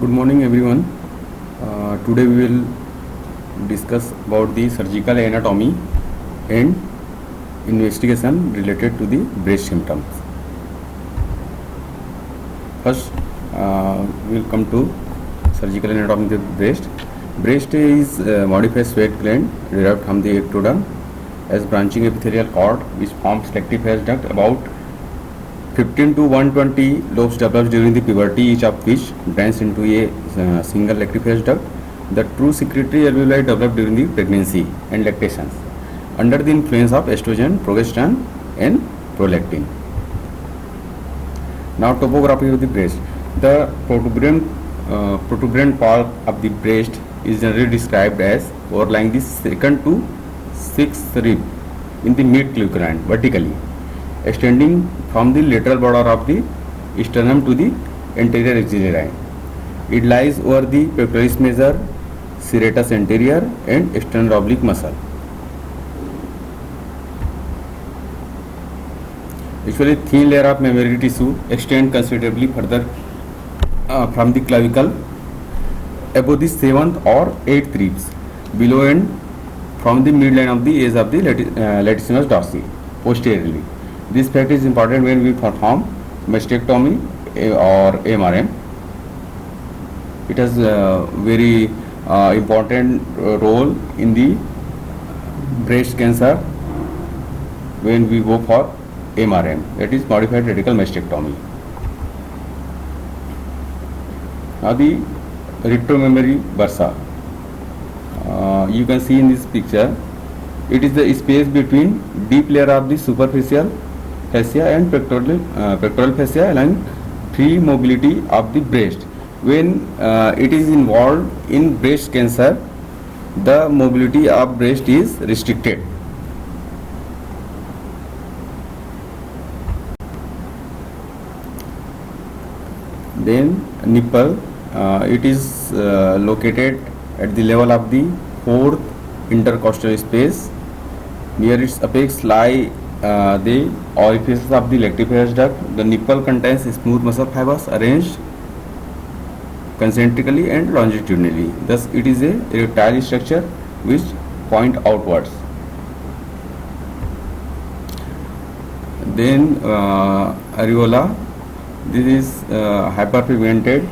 Good morning everyone. Today we will discuss about the surgical anatomy and investigation related to the breast symptoms. First, we will come to surgical anatomy of the breast. Breast is modified sweat gland derived from the ectoderm as branching epithelial cord which forms selective hairs duct. About 15 to 120 lobes develops during the puberty, each of which branches into a single lactiferous duct. The true secretory alveoli develop during the pregnancy and lactation under the influence of estrogen, progesterone and prolactin. Now topography of the breast. The protuberant part of the breast is generally described as overlying the second to sixth rib in the mid-clavicle vertically, extending from the lateral border of the sternum to the anterior axillary line. It lies over the pectoralis major, serratus anterior and external oblique muscle. Usually thin layer of mammary tissue extend considerably further from the clavicle above the 7th or 8th ribs below and from the midline of the edge of the latissimus dorsi posteriorly. This fact is important when we perform mastectomy or MRM. It has a very important role in the breast cancer when we go for MRM, that is modified radical mastectomy. Now the retromammary bursa. You can see in this picture, it is the space between deep layer of the superficial fascia and pectoral fascia allowing free mobility of the breast. When it is involved in breast cancer, the mobility of breast is restricted. Then nipple, it is located at the level of the 4th intercostal space. Near its apex lie the orifices of the lactiferous duct. The nipple contains smooth muscle fibers arranged concentrically and longitudinally. Thus, it is a erectile structure which point outwards. Then areola. This is hyperpigmented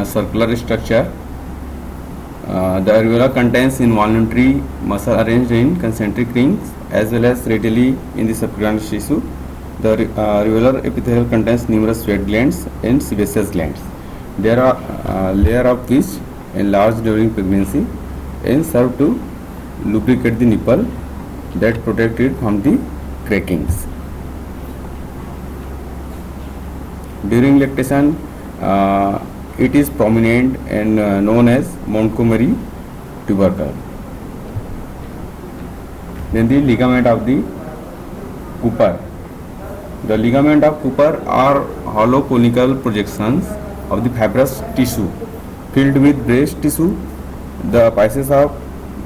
circular structure. The areola contains involuntary muscle arranged in concentric rings as well as readily in the subcutaneous tissue. The areolar epithelium contains numerous sweat glands and sebaceous glands. There are layer of which enlarge during pregnancy and serve to lubricate the nipple that protect it from the crackings. During lactation, it is prominent and known as Montgomery tubercle. Then the ligament of the Cooper. The ligament of Cooper are hollow conical projections of the fibrous tissue filled with breast tissue. The apices of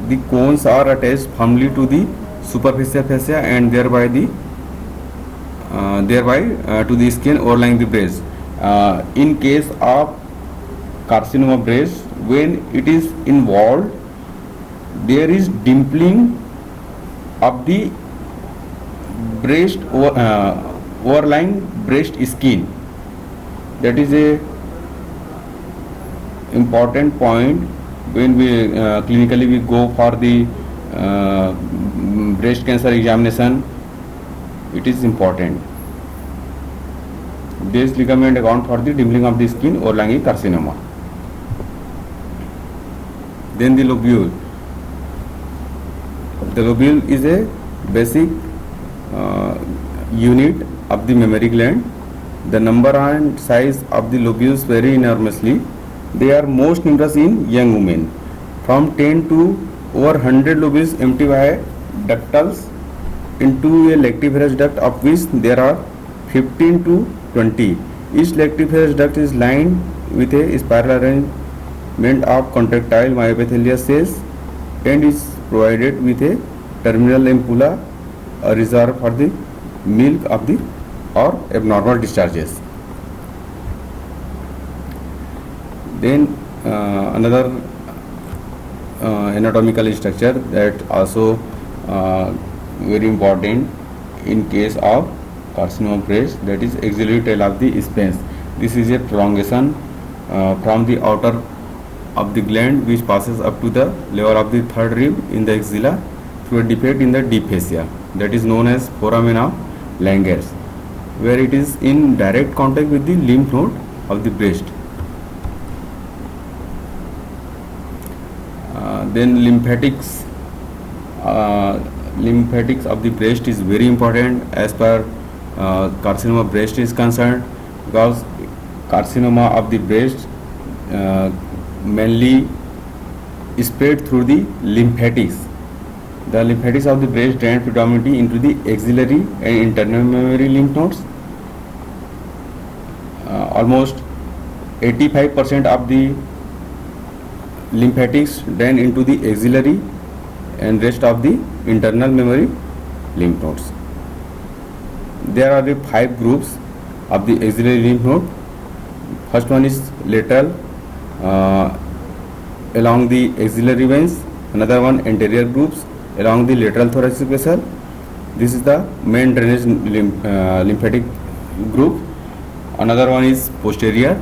the cones are attached firmly to the superficial fascia and thereby to the skin overlying the breast. In case of carcinoma breast, when it is involved, there is dimpling of the breast overlying breast skin. That is a important point when we clinically we go for the breast cancer examination. It is important. This ligament account for the dimpling of the skin overlying carcinoma. Then the lobule. The lobule is a basic unit of the mammary gland. The number and size of the lobules vary enormously. They are most numerous in young women. From 10 to over 100 lobules empty via ductals into a lactiferous duct, of which there are 15 to 20. Each lactiferous duct is lined with a spiral arrangement of contractile myoepithelial cells and is provided with a terminal ampulla, a reserve for the milk of the or abnormal discharges. Then another anatomical structure that also very important in case of carcinoma of breast, that is axillary tail of the spines. This is a prolongation from the outer of the gland which passes up to the level of the third rib in the axilla through a defect in the deep fascia, that is known as foramen of Langerhans, where it is in direct contact with the lymph node of the breast. Then lymphatics of the breast is very important as per carcinoma breast is concerned, because carcinoma of the breast mainly spread through the lymphatics. The lymphatics of the breast drain predominantly into the axillary and internal mammary lymph nodes. Almost 85% of the lymphatics drain into the axillary and rest of the internal mammary lymph nodes. There are the 5 groups of the axillary lymph node. First one is lateral along the axillary veins. Another one anterior groups along the lateral thoracic vessel. This is the main drainage lymphatic group. Another one is posterior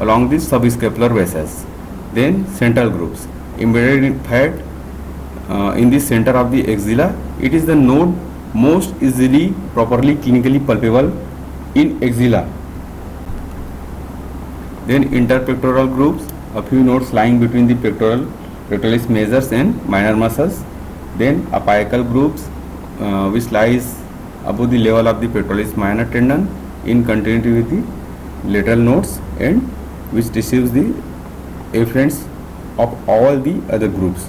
along the subscapular vessels. Then central groups embedded in fat in the center of the axilla. It is the node most easily properly clinically palpable in axilla. Then interpectoral groups, a few nodes lying between the pectoralis majors and minor muscles. Then apical groups which lies above the level of the pectoralis minor tendon in continuity with the lateral nodes and which receives the efferents of all the other groups.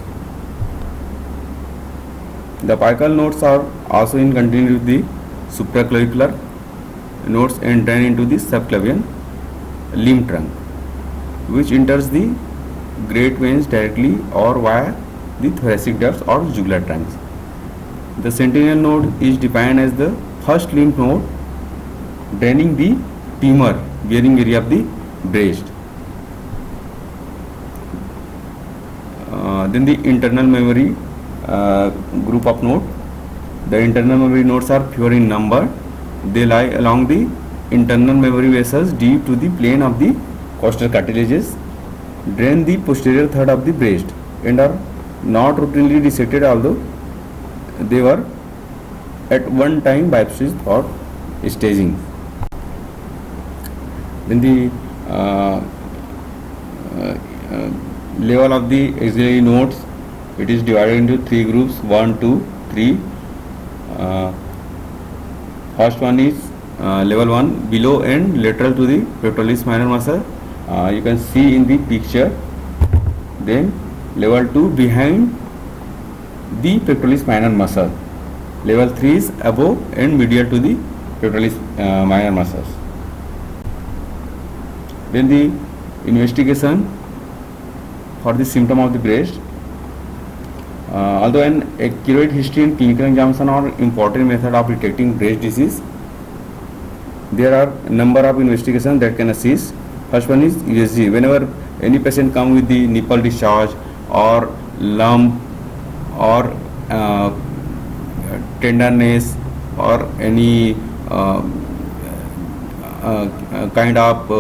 The apical nodes are also in continuity with the supraclavicular nodes and drain into the subclavian limb trunk, which enters the great veins directly or via the thoracic ducts or jugular trunks. The sentinel node is defined as the first lymph node draining the tumor bearing area of the breast. Then the internal mammary group of node. The internal mammary nodes are fewer in number. They lie along the internal mammary vessels deep to the plane of the costal cartilages, drain the posterior third of the breast, and are not routinely dissected, although they were at one time biopsies or staging. Then the level of the axillary nodes, it is divided into 3 groups, 1, 2, 3. First one is level 1 below and lateral to the pectoralis minor muscle. You can see in the picture. Then level 2 behind the pectoralis minor muscle. Level 3 is above and medial to the pectoralis minor muscles. Then the investigation for the symptom of the breast. Although an accurate history and clinical examination are important method of detecting breast disease, there are a number of investigations that can assist. First one is USG. Whenever any patient comes with the nipple discharge or lump or tenderness or any kind of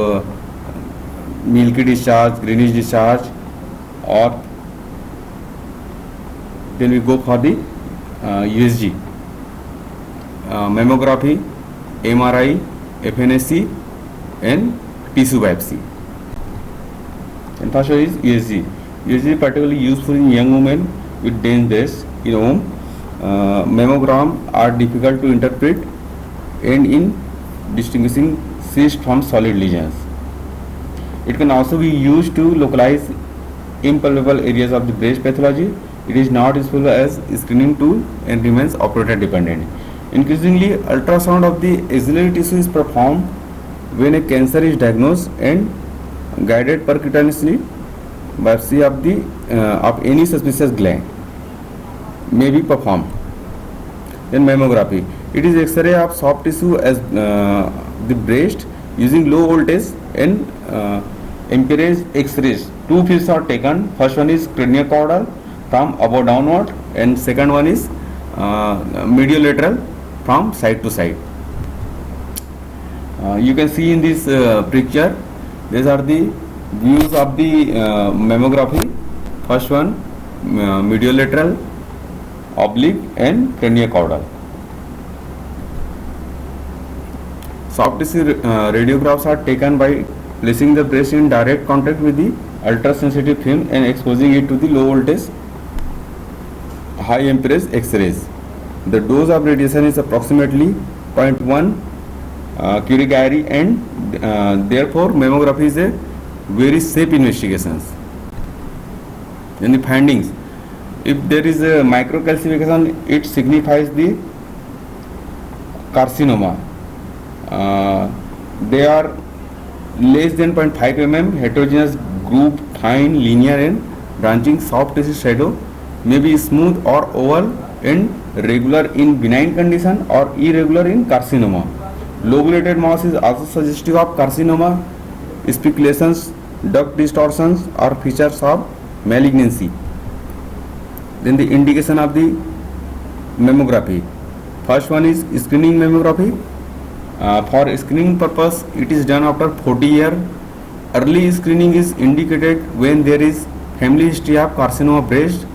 milky discharge, greenish discharge, or then we go for the USG, mammography, MRI, FNAC, and tissue biopsy. And first one is USG. USG is particularly useful in young women with dense breasts. In whom mammogram are difficult to interpret and in distinguishing cysts from solid lesions. It can also be used to localize impalpable areas of the breast pathology. It is not useful as screening tool and remains operator dependent. Increasingly, ultrasound of the axillary tissue is performed when a cancer is diagnosed, and guided percutaneously biopsy of the of any suspicious gland may be performed. Then mammography. It is X-ray of soft tissue as the breast using low voltage and Empiric X-rays. Two views are taken. First one is craniocaudal from above downward, and second one is mediolateral from side to side. You can see in this picture, these are the views of the mammography. First one mediolateral, oblique, and craniocaudal. Soft tissue radiographs are taken by placing the breast in direct contact with the ultra-sensitive film and exposing it to the low voltage high impedance X-rays. The dose of radiation is approximately 0.1 curie Gary, and therefore mammography is a very safe investigation. In the findings, if there is a microcalcification, it signifies the carcinoma. They are less than 0.5 mm, heterogeneous group, fine, linear, and branching. Soft tissue shadow may be smooth or oval and regular in benign condition or irregular in carcinoma. Lobulated mass is also suggestive of carcinoma. Speculations, duct distortions are features of malignancy. Then the indication of the mammography. First one is screening mammography. For screening purpose, it is done after 40 years. Early screening is indicated when there is family history of carcinoma breast.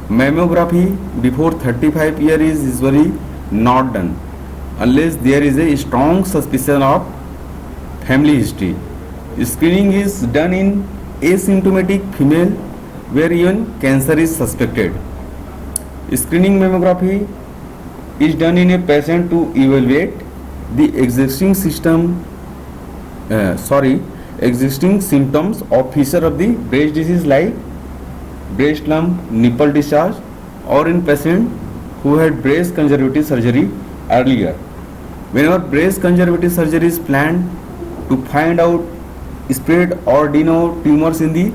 Mammography before 35 years is usually not done unless there is a strong suspicion of family history. Screening is done in asymptomatic female where even cancer is suspected. Screening mammography is done in a patient to evaluate the existing symptoms of feature of the breast disease like breast lump, nipple discharge, or in patient who had breast conservative surgery earlier. Whenever breast conservative surgery is planned to find out spread or de novo tumors in the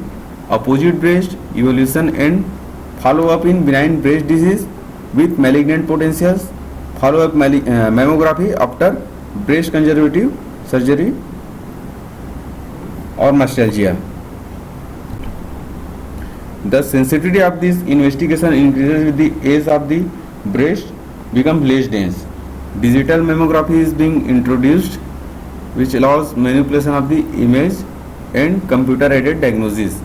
opposite breast, evaluation and follow up in benign breast disease with malignant potentials, follow up mammography after breast conservative surgery or mastalgia. The sensitivity of this investigation increases with the age of the breast become less dense. Digital mammography is being introduced, which allows manipulation of the image and computer aided diagnosis.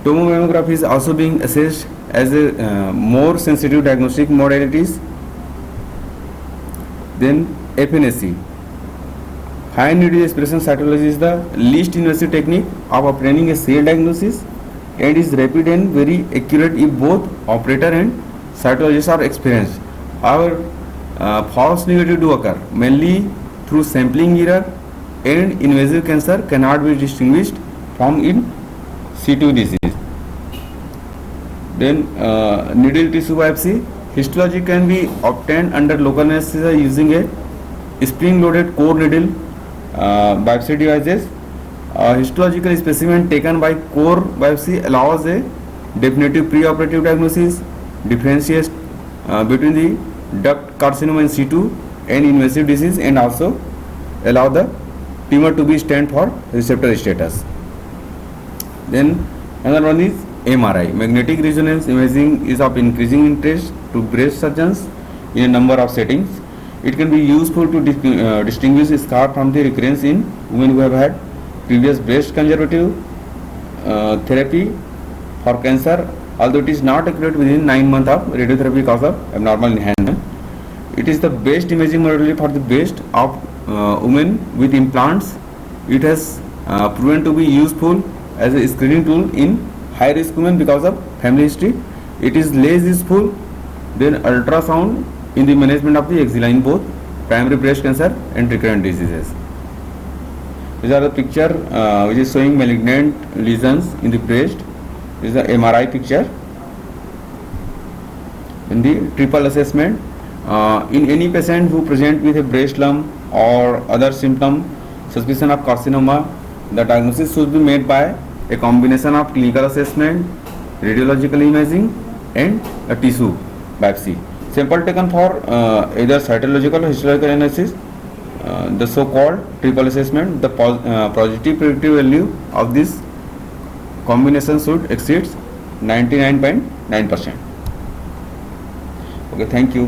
Tomomography is also being assessed as a more sensitive diagnostic modalities. Then FNAC, fine needle aspiration cytology, is the least invasive technique of obtaining a cell diagnosis and is rapid and very accurate if both operator and cytologists are experienced. However, false negative do occur mainly through sampling error, and invasive cancer cannot be distinguished from in situ disease. Then needle tissue biopsy. Histology can be obtained under local anesthesia using a spring-loaded core needle biopsy devices. Histological specimen taken by core biopsy allows a definitive preoperative diagnosis, differentiates between the duct carcinoma in situ and invasive disease, and also allow the tumor to be stand for receptor status. Then another one is MRI. Magnetic resonance imaging is of increasing interest to breast surgeons in a number of settings. It can be useful to distinguish scar from the recurrence in women who have had previous breast conservative therapy for cancer, although it is not accurate within 9 months of radiotherapy cause of abnormal enhancement. It is the best imaging modality for the breast of women with implants. It has proven to be useful as a screening tool in high risk women because of family history. It is less useful than ultrasound in the management of the axilla in both primary breast cancer and recurrent diseases. These are the picture which is showing malignant lesions in the breast. This is the MRI picture. In the triple assessment, in any patient who present with a breast lump or other symptom, suspicion of carcinoma, the diagnosis should be made by a combination of clinical assessment, radiological imaging, and a tissue biopsy. Sample taken for either cytological or histological analysis the so-called triple assessment, the positive predictive value of this combination should exceed 99.9%. Okay, thank you.